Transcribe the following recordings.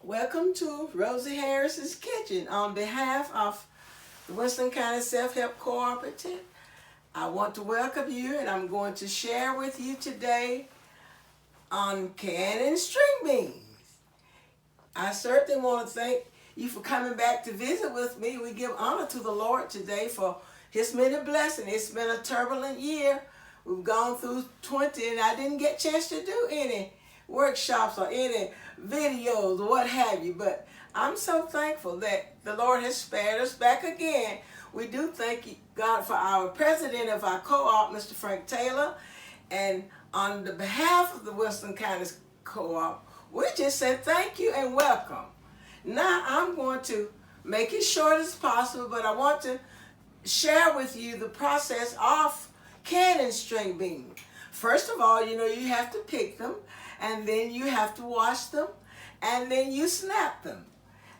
Welcome to Rosie Harris's Kitchen. On behalf of the Western County Self-Help Cooperative, I want to welcome you, and I'm going to share with you today on canning string beans. I certainly want to thank you for coming back to visit with me. We give honor to the Lord today for His many blessings. It's been a turbulent year. We've gone through 20, and I didn't get a chance to do any workshops or any videos or what have you, but I'm so thankful that the Lord has spared us back again. We do thank God for our president of our co-op, Mr. Frank Taylor, and on the behalf of the Western County Co-op, we just said thank you and welcome. Now I'm going to make it short as possible, but I want to share with you the process of canning string beans. First of all, you have to pick them, and then you have to wash them, and then you snap them.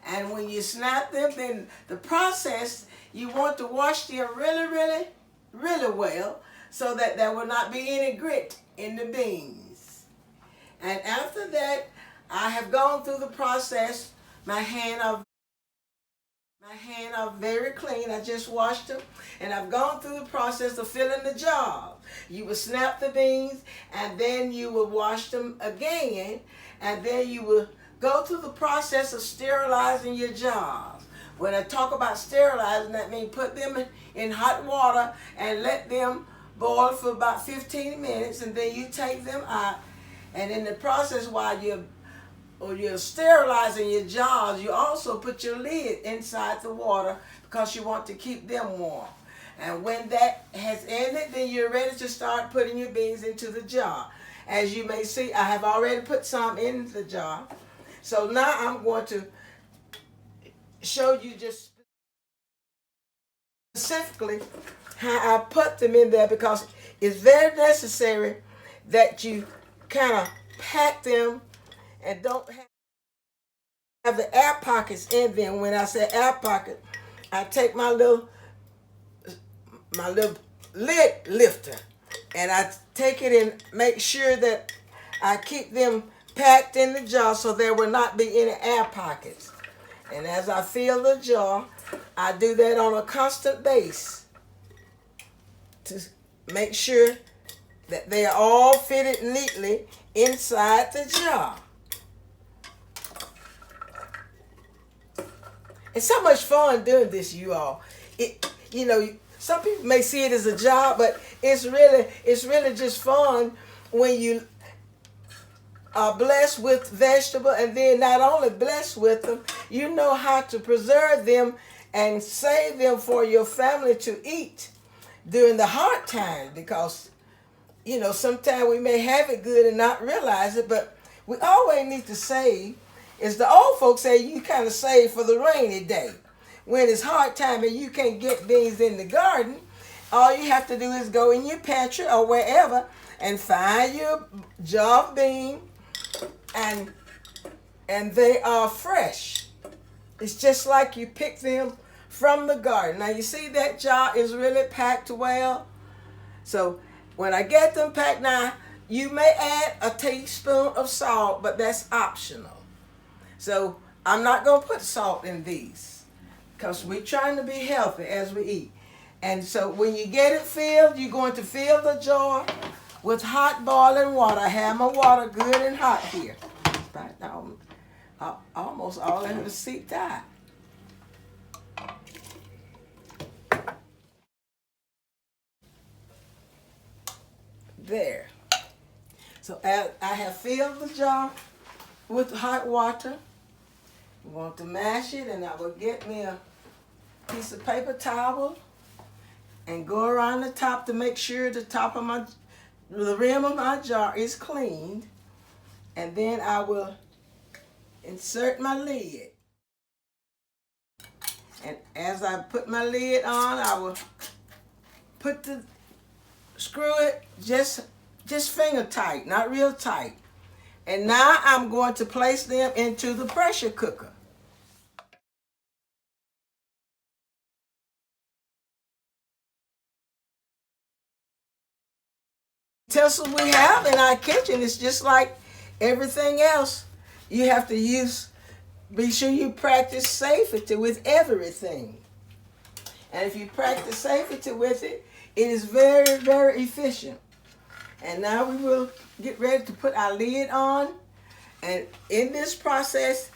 And when you snap them, then the process, you want to wash them really, really, really well so that there will not be any grit in the beans. And after that, I have gone through the process. My hand are very clean. I just washed them, and I've gone through the process of filling the jar. You will snap the beans, and then you will wash them again, and then you will go through the process of sterilizing your jars. When I talk about sterilizing, that means put them in hot water and let them boil for about 15 minutes, and then you take them out. And in the process, while you're sterilizing your jars, you also put your lid inside the water because you want to keep them warm. And when that has ended, then you're ready to start putting your beans into the jar. As you may see, I have already put some in the jar. So now I'm going to show you just specifically how I put them in there, because it's very necessary that you kind of pack them and don't have the air pockets in them. When I say air pocket, I take my little lid lifter, and I take it and make sure that I keep them packed in the jar so there will not be any air pockets. And as I fill the jar, I do that on a constant base to make sure that they are all fitted neatly inside the jar. It's so much fun doing this, you all. Some people may see it as a job, but it's really just fun when you are blessed with vegetable, and then not only blessed with them, you know how to preserve them and save them for your family to eat during the hard times, because sometimes we may have it good and not realize it, but we always need to save. As the old folks say, you kind of save for the rainy day. When it's hard time and you can't get beans in the garden, all you have to do is go in your pantry or wherever and find your jar of beans, and they are fresh. It's just like you pick them from the garden. Now you see that jar is really packed well. So when I get them packed, now you may add a teaspoon of salt, but that's optional. So I'm not going to put salt in these because we're trying to be healthy as we eat. And so when you get it filled, you're going to fill the jar with hot boiling water. I have my water good and hot here. Right now, almost all in the seat died. There. So I have filled the jar with hot water. You want to mash it, and I will get me a piece of paper towel and go around the top to make sure the rim of my jar is cleaned. And then I will insert my lid. And as I put my lid on, I will screw it just finger tight, not real tight. And now I'm going to place them into the pressure cooker. Utensils we have in our kitchen is just like everything else. You have to use be sure you practice safety with everything. And if you practice safety with it, it is very, very efficient. And now we will get ready to put our lid on. And in this process,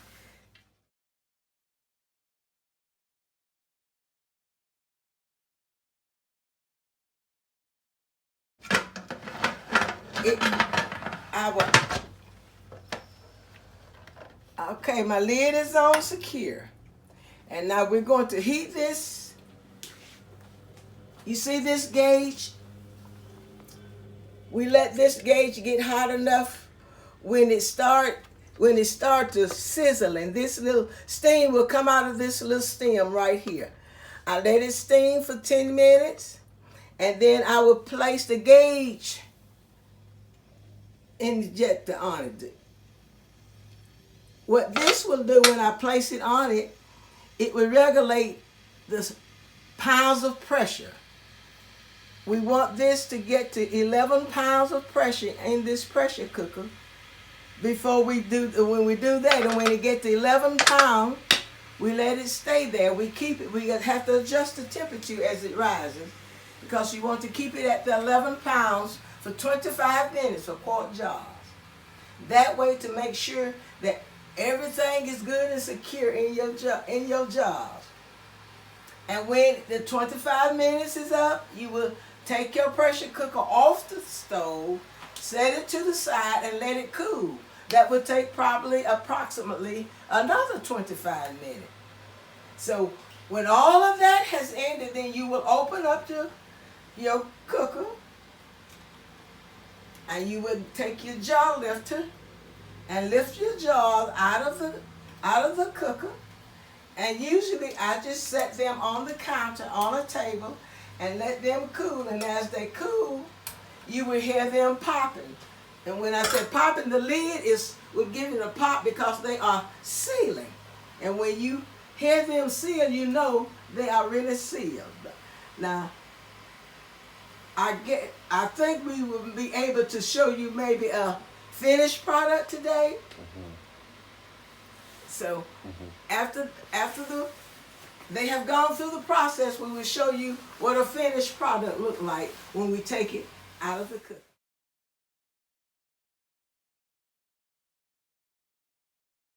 okay, my lid is on secure. And now we're going to heat this. You see this gauge? We let this gauge get hot enough when it start to sizzle, and this little steam will come out of this little stem right here. I let it steam for 10 minutes, and then I will place the gauge injector on it. What this will do when I place it on it, it will regulate the pounds of pressure. We want this to get to 11 pounds of pressure in this pressure cooker before we do, when we do that, and when it gets to 11 pounds, we let it stay there. We keep it, we have to adjust the temperature as it rises because you want to keep it at the 11 pounds for 25 minutes for quart jars. That way to make sure that everything is good and secure in your jars. And when the 25 minutes is up, you will take your pressure cooker off the stove, set it to the side, and let it cool. That would take approximately another 25 minutes. So when all of that has ended, then you will open up your cooker, and you would take your jar lifter and lift your jars out of the cooker. And usually I just set them on the counter on a table and let them cool. And as they cool, you will hear them popping. And when I say popping, the lid will give it a pop because they are sealing. And when you hear them seal, you know they are really sealed. Now, I think we will be able to show you maybe a finished product today. So after they have gone through the process, we will show you what a finished product looks like when we take it out of the cooker.